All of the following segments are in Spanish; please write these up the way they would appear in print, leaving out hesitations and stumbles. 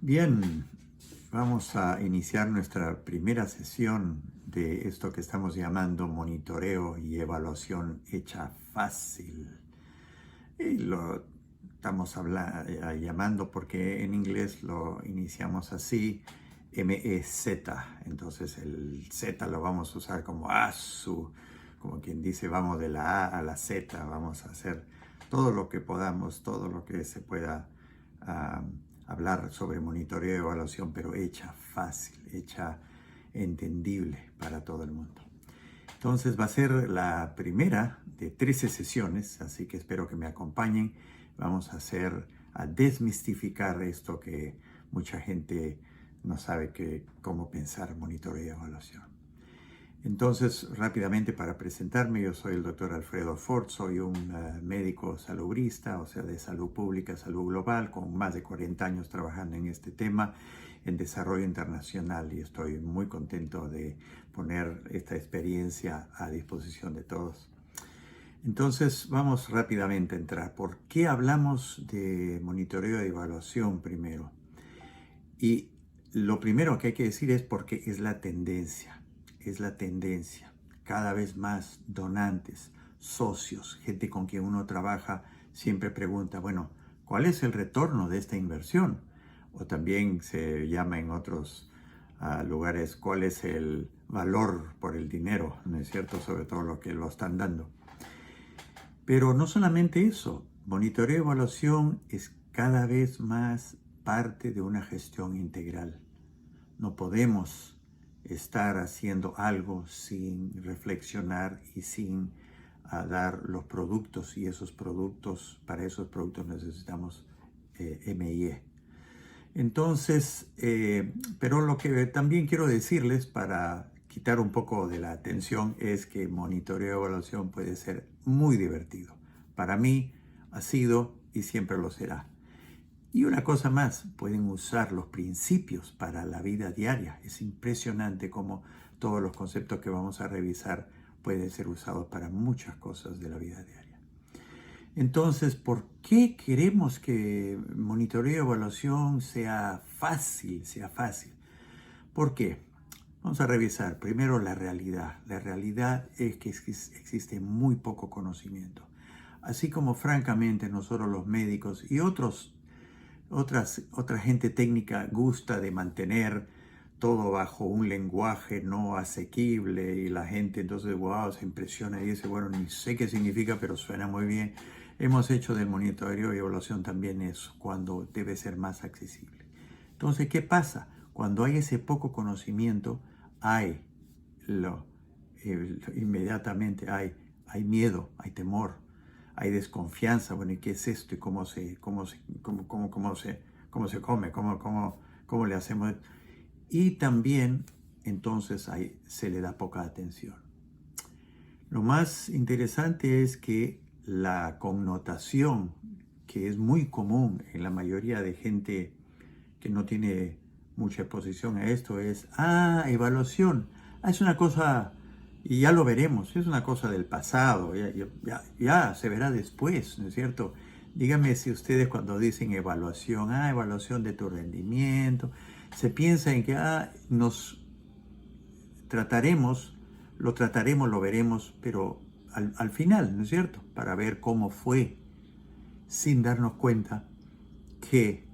Bien, vamos a iniciar nuestra primera sesión de esto que estamos llamando monitoreo y evaluación hecha fácil. Y lo estamos llamando porque en inglés lo iniciamos así, MEZ. Entonces el Z lo vamos a usar como ASU, como quien dice, vamos de la A a la Z, vamos a hacer todo lo que podamos, todo lo que se pueda hablar sobre monitoreo y evaluación, pero hecha fácil, hecha entendible para todo el mundo. Entonces va a ser la primera de 13 sesiones, así que espero que me acompañen. Vamos a desmistificar esto que mucha gente no sabe cómo pensar monitoreo y evaluación. Entonces, rápidamente para presentarme, yo soy el doctor Alfredo Ford, soy un médico salubrista, o sea, de salud pública, salud global, con más de 40 años trabajando en este tema, en desarrollo internacional, y estoy muy contento de poner esta experiencia a disposición de todos. Entonces, vamos rápidamente a entrar. ¿Por qué hablamos de monitoreo y evaluación primero? Y lo primero que hay que decir es porque es la tendencia. Es la tendencia. Cada vez más donantes, socios, gente con quien uno trabaja, siempre pregunta, bueno, ¿cuál es el retorno de esta inversión? O también se llama en otros lugares, ¿cuál es el valor por el dinero? ¿No es cierto? Sobre todo lo que lo están dando. Pero no solamente eso, monitoreo y evaluación es cada vez más parte de una gestión integral. No podemos estar haciendo algo sin reflexionar y sin dar los productos, y para esos productos necesitamos MIE. Entonces, pero lo que también quiero decirles para quitar un poco de la atención es que monitoreo y evaluación puede ser muy divertido. Para mí ha sido y siempre lo será. Y una cosa más, pueden usar los principios para la vida diaria. Es impresionante cómo todos los conceptos que vamos a revisar pueden ser usados para muchas cosas de la vida diaria. Entonces, ¿por qué queremos que monitoreo y evaluación sea fácil? ¿Por qué? Vamos a revisar primero la realidad. La realidad es que existe muy poco conocimiento. Así como francamente nosotros los médicos y otra gente técnica gusta de mantener todo bajo un lenguaje no asequible, y la gente entonces, wow, se impresiona y dice, bueno, ni sé qué significa, pero suena muy bien. Hemos hecho del monitoreo y evaluación también eso, cuando debe ser más accesible. Entonces, ¿qué pasa? Cuando hay ese poco conocimiento, inmediatamente hay miedo, hay temor, hay desconfianza. Bueno, ¿y qué es esto? ¿Y cómo se come? ¿Cómo le hacemos? Y también, entonces, se le da poca atención. Lo más interesante es que la connotación, que es muy común en la mayoría de gente que no tiene mucha exposición a esto, es, evaluación. Es una cosa, y ya lo veremos, es una cosa del pasado, ya se verá después, ¿no es cierto? Díganme si ustedes cuando dicen evaluación, evaluación de tu rendimiento, se piensa en que nos trataremos, lo veremos, pero al final, ¿no es cierto? Para ver cómo fue, sin darnos cuenta que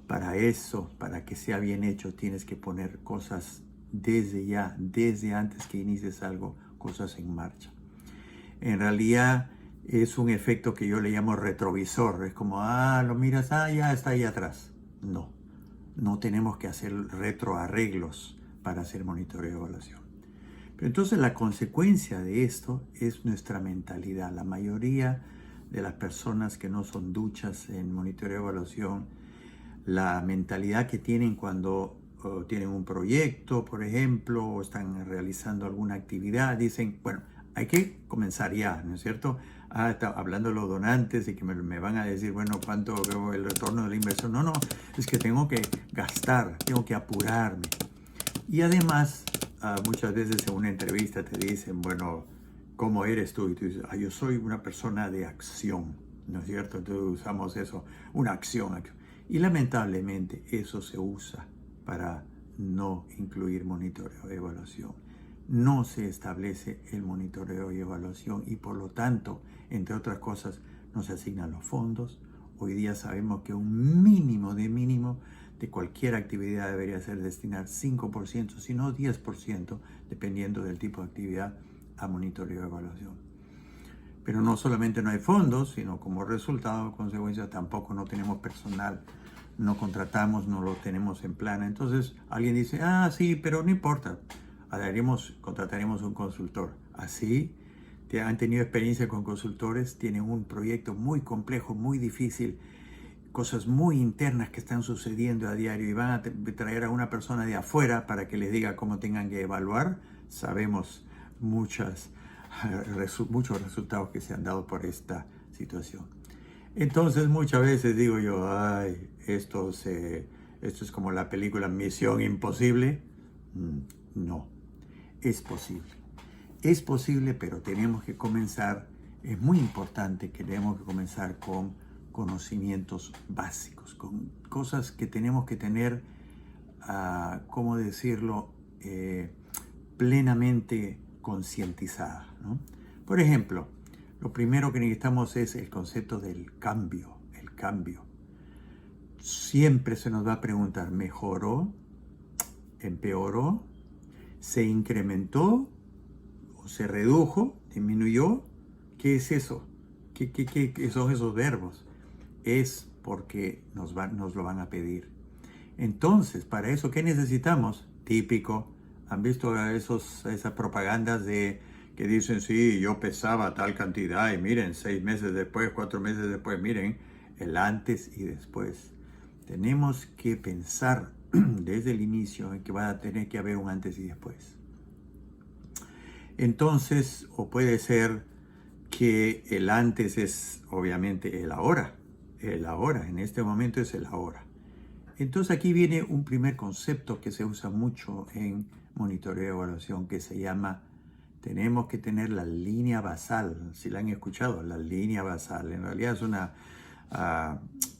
para eso, para que sea bien hecho, tienes que poner cosas desde antes que inicies algo, cosas en marcha. En realidad es un efecto que yo le llamo retrovisor. Es como, lo miras, ya está ahí atrás. No tenemos que hacer retroarreglos para hacer monitoreo y evaluación. Pero entonces la consecuencia de esto es nuestra mentalidad. La mayoría de las personas que no son duchas en monitoreo y evaluación, la mentalidad que tienen cuando tienen un proyecto, por ejemplo, o están realizando alguna actividad, dicen, bueno, hay que comenzar ya, ¿no es cierto? Hablando de los donantes y que me van a decir, bueno, ¿cuánto el retorno de la inversión? No, es que tengo que gastar, tengo que apurarme. Y además, muchas veces en una entrevista te dicen, bueno, ¿cómo eres tú? Y tú dices, yo soy una persona de acción, ¿no es cierto? Entonces usamos eso, una acción. Y lamentablemente eso se usa para no incluir monitoreo y evaluación. No se establece el monitoreo y evaluación y por lo tanto, entre otras cosas, no se asignan los fondos. Hoy día sabemos que un mínimo de cualquier actividad debería ser destinar 5%, si no 10%, dependiendo del tipo de actividad, a monitoreo y evaluación. Pero no solamente no hay fondos, sino como resultado, consecuencia, tampoco no tenemos personal, no contratamos, no lo tenemos en plana. Entonces alguien dice, sí, pero no importa, contrataremos un consultor. Así, han tenido experiencia con consultores, tienen un proyecto muy complejo, muy difícil, cosas muy internas que están sucediendo a diario y van a traer a una persona de afuera para que les diga cómo tengan que evaluar. Sabemos muchos resultados que se han dado por esta situación. Entonces muchas veces digo yo, esto es como la película Misión Imposible. No, es posible. Es posible, pero tenemos que comenzar, es muy importante que tenemos que comenzar con conocimientos básicos, con cosas que tenemos que tener, ¿cómo decirlo?, plenamente concientizadas, ¿no? Por ejemplo, lo primero que necesitamos es el concepto del cambio, el cambio. Siempre se nos va a preguntar, ¿mejoró? ¿Empeoró? ¿Se incrementó? ¿O se redujo? ¿Disminuyó? ¿Qué es eso? ¿Qué son esos verbos? Es porque nos lo van a pedir. Entonces, para eso, ¿qué necesitamos? Típico. ¿Han visto esas propagandas que dicen, sí, yo pesaba tal cantidad y miren, 6 meses después, 4 meses después, miren, el antes y después? Tenemos que pensar desde el inicio en que va a tener que haber un antes y después. Entonces, o puede ser que el antes es obviamente el ahora. El ahora, en este momento es el ahora. Entonces aquí viene un primer concepto que se usa mucho en monitoreo y evaluación que se llama, tenemos que tener la línea basal. Si la han escuchado, la línea basal. En realidad es una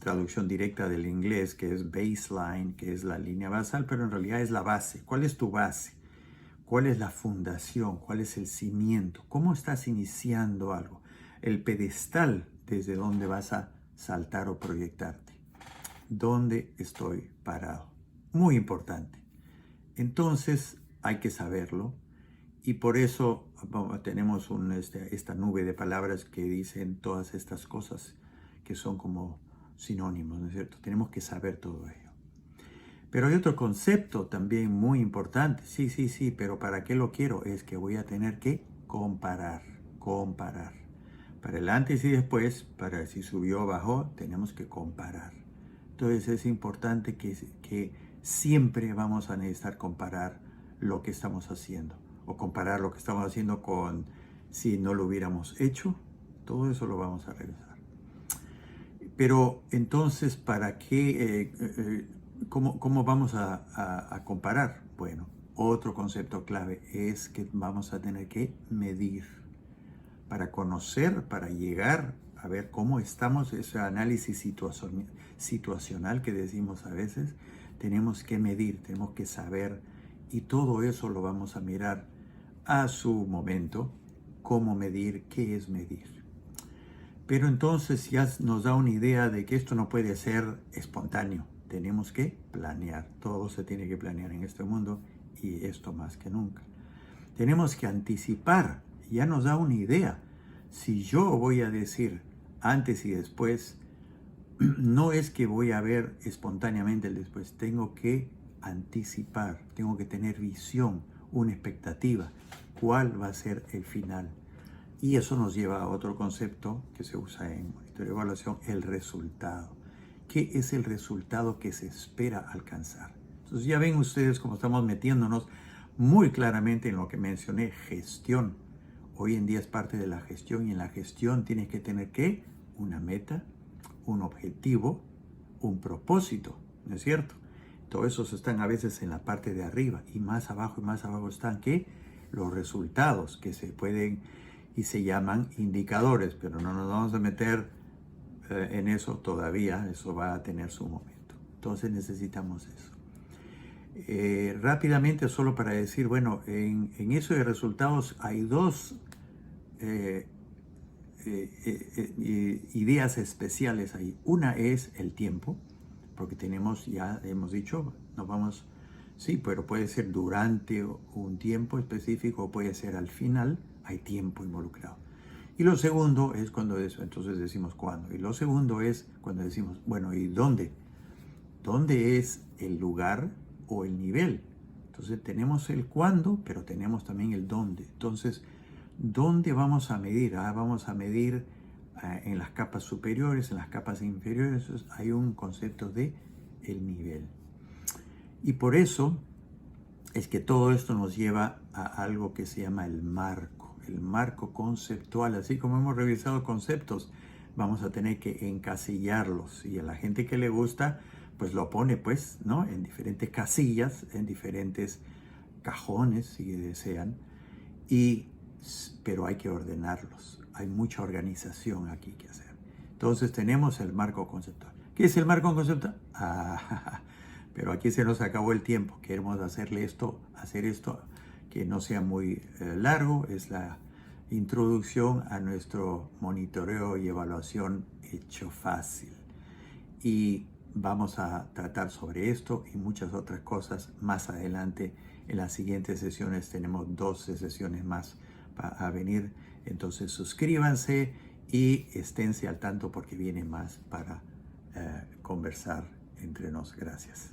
traducción directa del inglés que es baseline, que es la línea basal, pero en realidad es la base. ¿Cuál es tu base? ¿Cuál es la fundación? ¿Cuál es el cimiento? ¿Cómo estás iniciando algo? El pedestal desde donde vas a saltar o proyectarte. ¿Dónde estoy parado? Muy importante. Entonces hay que saberlo y por eso tenemos esta nube de palabras que dicen todas estas cosas que son como sinónimos, ¿no es cierto? Tenemos que saber todo ello. Pero hay otro concepto también muy importante. Sí, pero ¿para qué lo quiero? Es que voy a tener que comparar. Para el antes y después, para si subió o bajó, tenemos que comparar. Entonces es importante que siempre vamos a necesitar comparar lo que estamos haciendo o comparar lo que estamos haciendo con si no lo hubiéramos hecho. Todo eso lo vamos a revisar. Pero entonces, ¿para qué? ¿Cómo vamos a comparar? Bueno, otro concepto clave es que vamos a tener que medir para conocer, para llegar a ver cómo estamos, ese análisis situacional que decimos a veces, tenemos que medir, tenemos que saber y todo eso lo vamos a mirar a su momento, cómo medir, qué es medir. Pero entonces ya nos da una idea de que esto no puede ser espontáneo, tenemos que planear, todo se tiene que planear en este mundo y esto más que nunca. Tenemos que anticipar, ya nos da una idea. Si yo voy a decir antes y después, no es que voy a ver espontáneamente el después, tengo que anticipar, tengo que tener visión, una expectativa, cuál va a ser el final. Y eso nos lleva a otro concepto que se usa en monitoreo y evaluación, el resultado. ¿Qué es el resultado que se espera alcanzar? Entonces ya ven ustedes cómo estamos metiéndonos muy claramente en lo que mencioné, gestión. Hoy en día es parte de la gestión y en la gestión tienes que tener ¿qué? Una meta, un objetivo, un propósito, ¿no es cierto? Todos esos están a veces en la parte de arriba y más abajo están ¿qué? Los resultados que se pueden y se llaman indicadores, pero no nos vamos a meter en eso todavía, eso va a tener su momento. Entonces necesitamos eso. Rápidamente, solo para decir, bueno, en eso de resultados hay dos ideas especiales ahí. Una es el tiempo, porque tenemos, ya hemos dicho, nos vamos, sí, pero puede ser durante un tiempo específico o puede ser al final, hay tiempo involucrado. Y lo segundo es cuando entonces decimos cuándo. Y lo segundo es cuando decimos, bueno, ¿y dónde? ¿Dónde es el lugar o el nivel? Entonces tenemos el cuándo, pero tenemos también el dónde. Entonces, ¿dónde vamos a medir? Vamos a medir en las capas superiores, en las capas inferiores. Entonces, hay un concepto de el nivel. Y por eso es que todo esto nos lleva a algo que se llama el marco conceptual. Así como hemos revisado conceptos, vamos a tener que encasillarlos. Y a la gente que le gusta, pues lo pone, pues, ¿no? En diferentes casillas, en diferentes cajones, si desean. Pero hay que ordenarlos. Hay mucha organización aquí que hacer. Entonces tenemos el marco conceptual. ¿Qué es el marco conceptual? Pero aquí se nos acabó el tiempo. Queremos hacer esto que no sea muy largo. Es la introducción a nuestro monitoreo y evaluación hecho fácil. Y vamos a tratar sobre esto y muchas otras cosas más adelante. En las siguientes sesiones tenemos 12 sesiones más a venir. Entonces suscríbanse y esténse al tanto porque viene más para conversar entre nos. Gracias.